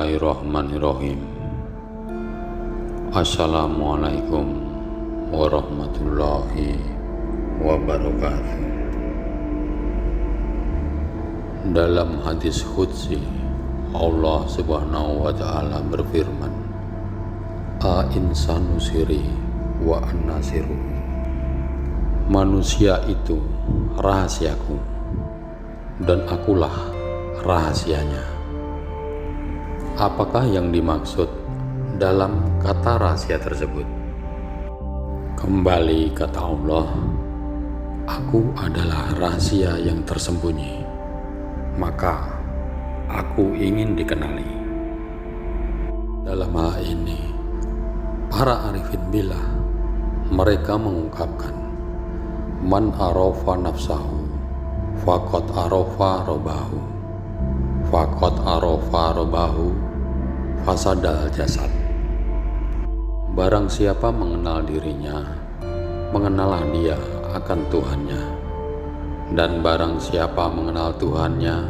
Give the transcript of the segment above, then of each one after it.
Bismillahirrahmanirrahim. Assalamualaikum warahmatullahi wabarakatuh. Dalam hadis qudsi, Allah subhanahu wa ta'ala berfirman, A insanu siri wa an-nasiru. Manusia itu rahasiaku dan akulah rahasianya. Apakah yang dimaksud dalam kata rahasia tersebut? Kembali kata Allah, aku adalah rahasia yang tersembunyi, maka aku ingin dikenali. Dalam hal ini, para arifin billah mereka mengungkapkan, man arafa nafsahu faqad arafa robbahu, faqad arafa robbahu fasadal jasad. Barang siapa mengenal dirinya, mengenallah dia akan Tuhannya. Dan barang siapa mengenal Tuhannya,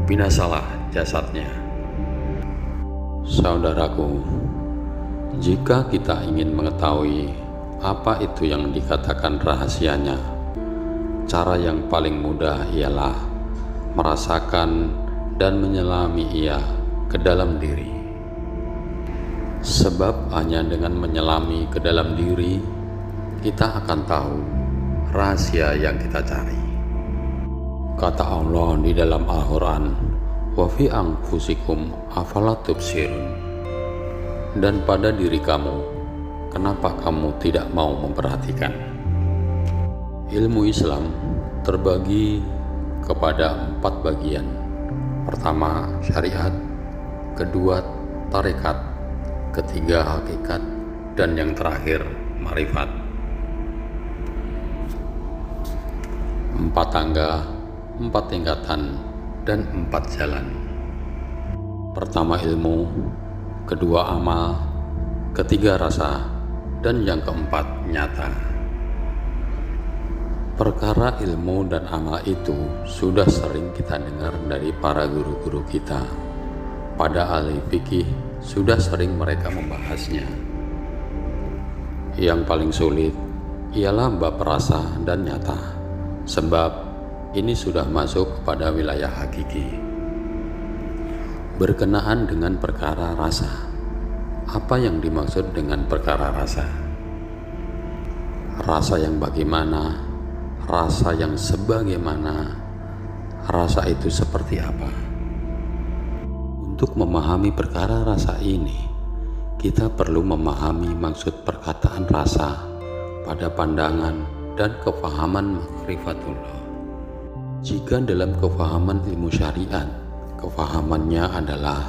binasalah jasadnya. Saudaraku, jika kita ingin mengetahui apa itu yang dikatakan rahasianya, cara yang paling mudah ialah merasakan dan menyelami ia ke dalam diri. Sebab hanya dengan menyelami ke dalam diri, kita akan tahu rahasia yang kita cari. Kata Allah di dalam Al-Quran, wa fi anfusikum afala tubsirun. Dan pada diri kamu, kenapa kamu tidak mau memperhatikan? Ilmu Islam terbagi kepada 4 bagian. Pertama, syariat. Kedua, tarekat. Ketiga, hakikat. Dan yang terakhir, marifat. 4 tangga, 4 tingkatan, dan 4 jalan. Pertama ilmu, kedua amal, ketiga rasa, dan yang keempat nyata. Perkara ilmu dan amal itu sudah sering kita dengar dari para guru-guru kita. Pada ahli fikih sudah sering mereka membahasnya. Yang paling sulit ialah bab rasa dan nyata, sebab ini sudah masuk kepada wilayah hakiki. Berkenaan dengan perkara rasa, apa yang dimaksud dengan perkara rasa? Rasa yang bagaimana? Rasa yang sebagaimana? Rasa itu seperti apa? Untuk memahami perkara rasa ini, kita perlu memahami maksud perkataan rasa pada pandangan dan kefahaman makrifatullah. Jika dalam kefahaman ilmu syariat, kefahamannya adalah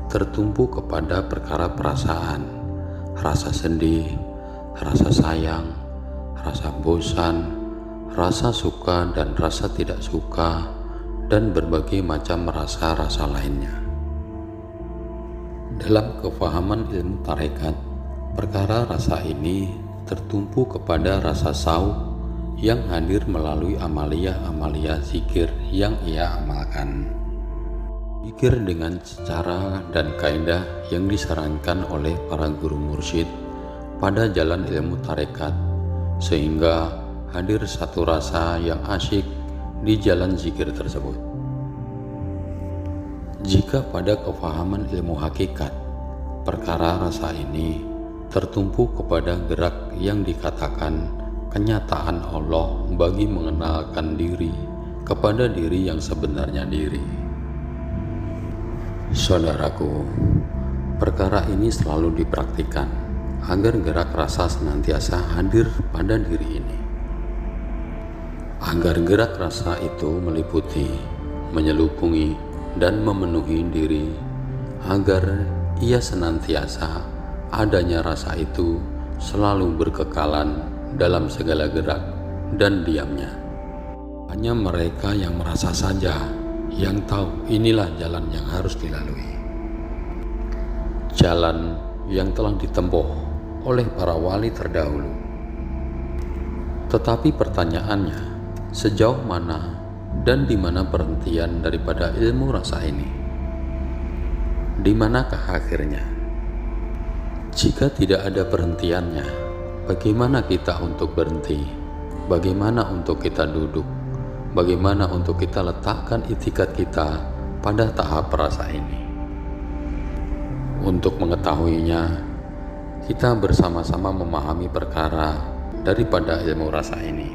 tertumpu kepada perkara perasaan, rasa sedih, rasa sayang, rasa bosan, rasa suka dan rasa tidak suka, dan berbagai macam rasa-rasa lainnya. Dalam kefahaman ilmu tarekat, perkara rasa ini tertumpu kepada rasa sauq yang hadir melalui amalia-amalia zikir yang ia amalkan. Zikir dengan cara dan kaidah yang disarankan oleh para guru mursyid pada jalan ilmu tarekat, sehingga hadir satu rasa yang asyik di jalan zikir tersebut. Jika pada kefahaman ilmu hakikat, perkara rasa ini tertumpu kepada gerak yang dikatakan kenyataan Allah bagi mengenalkan diri kepada diri yang sebenarnya diri. Saudaraku, perkara ini selalu dipraktikkan agar gerak rasa senantiasa hadir pada diri ini. Agar gerak rasa itu meliputi, menyelupungi, dan memenuhi diri, agar ia senantiasa adanya rasa itu selalu berkekalan dalam segala gerak dan diamnya. Hanya mereka yang merasa saja yang tahu inilah jalan yang harus dilalui. Jalan yang telah ditempuh oleh para wali terdahulu. Tetapi pertanyaannya, sejauh mana dan di mana perhentian daripada ilmu rasa ini? Di manakah akhirnya? Jika tidak ada perhentiannya, bagaimana kita untuk berhenti? Bagaimana untuk kita duduk? Bagaimana untuk kita letakkan itikat kita pada tahap rasa ini? Untuk mengetahuinya, kita bersama-sama memahami perkara daripada ilmu rasa ini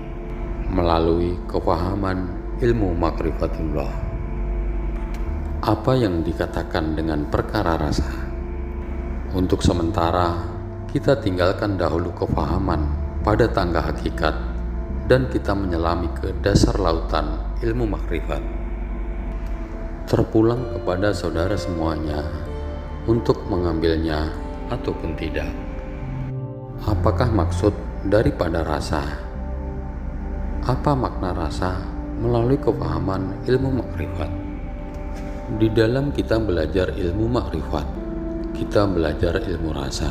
melalui kefahaman ilmu makrifatullah. Apa yang dikatakan dengan perkara rasa? Untuk sementara, kita tinggalkan dahulu kefahaman pada tangga hakikat dan kita menyelami ke dasar lautan ilmu makrifat. Terpulang kepada saudara semuanya untuk mengambilnya ataupun tidak. Apakah maksud daripada rasa? Apa makna rasa melalui kefahaman ilmu makrifat? Di dalam kita belajar ilmu makrifat, kita belajar ilmu rasa.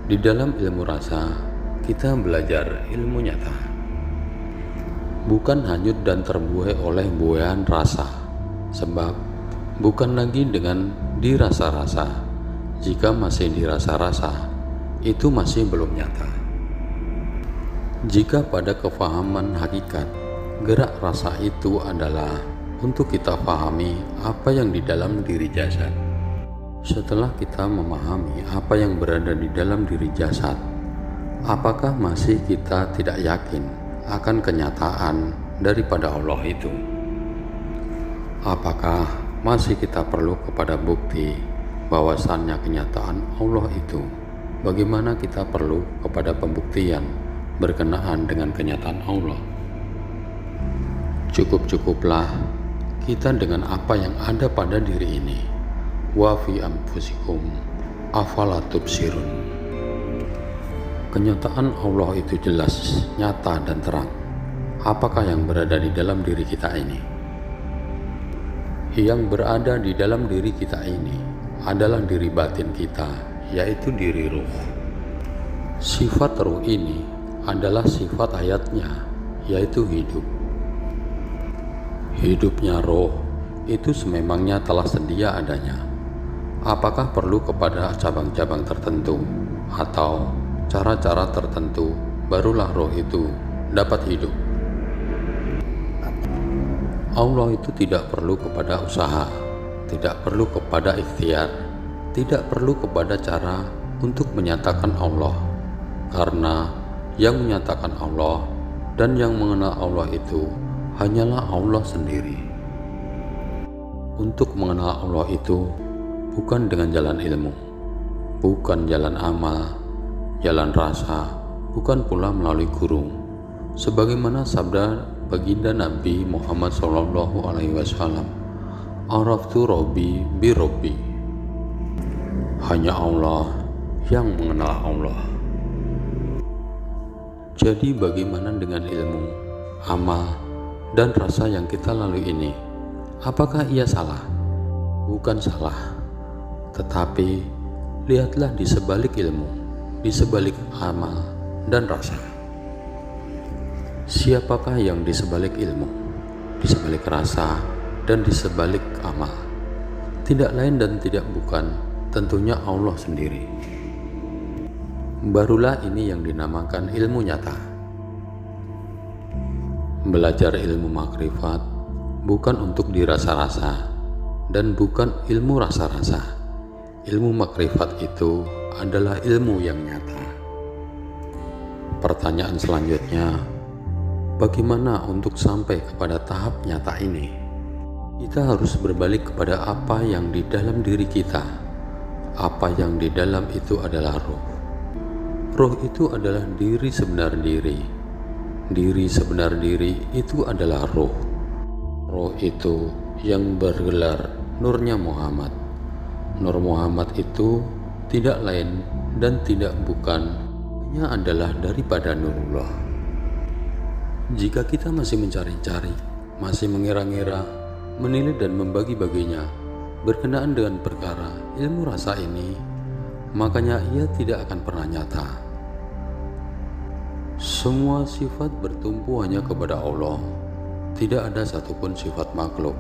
Di dalam ilmu rasa, kita belajar ilmu nyata. Bukan hanyut dan terbuai oleh buayan rasa, sebab bukan lagi dengan dirasa-rasa. Jika masih dirasa-rasa, itu masih belum nyata. Jika pada kefahaman hakikat, gerak rasa itu adalah untuk kita pahami apa yang di dalam diri jasad. Setelah kita memahami apa yang berada di dalam diri jasad, apakah masih kita tidak yakin akan kenyataan daripada Allah itu? Apakah masih kita perlu kepada bukti bahwasannya kenyataan Allah itu? Bagaimana kita perlu kepada pembuktian berkenaan dengan kenyataan Allah? Cukup-cukuplah kita dengan apa yang ada pada diri ini. Wa fi anfusikum afala tubsirun. Kenyataan Allah itu jelas, nyata dan terang. Apakah yang berada di dalam diri kita ini? Yang berada di dalam diri kita ini adalah diri batin kita, yaitu diri ruh. Sifat ruh ini adalah sifat hayatnya, yaitu hidup. Hidupnya roh itu sememangnya telah sedia adanya. Apakah perlu kepada cabang-cabang tertentu atau cara-cara tertentu barulah roh itu dapat hidup? Allah itu tidak perlu kepada usaha, tidak perlu kepada ikhtiar, tidak perlu kepada cara untuk menyatakan Allah, karena yang menyatakan Allah dan yang mengenal Allah itu hanyalah Allah sendiri. Untuk mengenal Allah itu bukan dengan jalan ilmu, bukan jalan amal, jalan rasa, bukan pula melalui guru. Sebagaimana sabda baginda Nabi Muhammad SAW, Araftu Rabbi bi Rabbi. Hanya Allah yang mengenal Allah. Jadi bagaimana dengan ilmu, amal, dan rasa yang kita lalui ini? Apakah ia salah? Bukan salah. Tetapi lihatlah di sebalik ilmu, di sebalik amal dan rasa. Siapakah yang di sebalik ilmu, di sebalik rasa, dan di sebalik amal? Tidak lain dan tidak bukan, tentunya Allah sendiri. Barulah ini yang dinamakan ilmu nyata. Belajar ilmu makrifat bukan untuk dirasa-rasa dan bukan ilmu rasa-rasa. Ilmu makrifat itu adalah ilmu yang nyata. Pertanyaan selanjutnya, bagaimana untuk sampai kepada tahap nyata ini? Kita harus berbalik kepada apa yang di dalam diri kita. Apa yang di dalam itu adalah roh. Roh itu adalah diri sebenar diri. Diri sebenar diri itu adalah roh. Roh itu yang bergelar nurnya Muhammad. Nur Muhammad itu tidak lain dan tidak bukan, hanya adalah daripada Nurullah. Jika kita masih mencari-cari, masih mengira-ngira, menilai dan membagi-baginya berkenaan dengan perkara ilmu rasa ini, makanya ia tidak akan pernah nyata. Semua sifat bertumpu hanya kepada Allah. Tidak ada satupun sifat makhluk.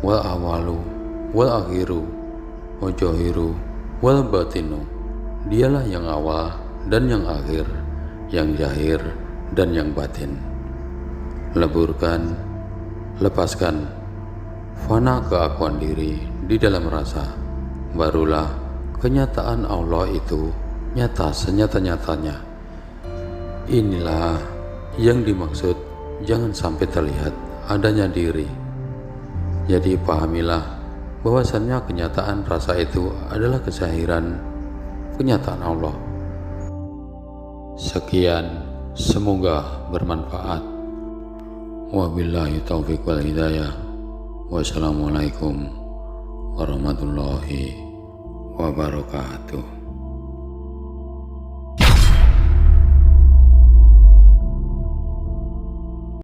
Wal awalu, wal akhiru, wa jahiru wal batinu. Dialah yang awal dan yang akhir, yang zahir dan yang batin. Leburkan, lepaskan, fana keakuan diri di dalam rasa. Barulah kenyataan Allah itu nyata senyata-nyatanya. Inilah yang dimaksud jangan sampai terlihat adanya diri. Jadi pahamilah bahwasannya kenyataan rasa itu adalah kezahiran kenyataan Allah. Sekian, semoga bermanfaat. Wabillahi taufiq wal hidayah. Wassalamualaikum warahmatullahi wabarakatuh.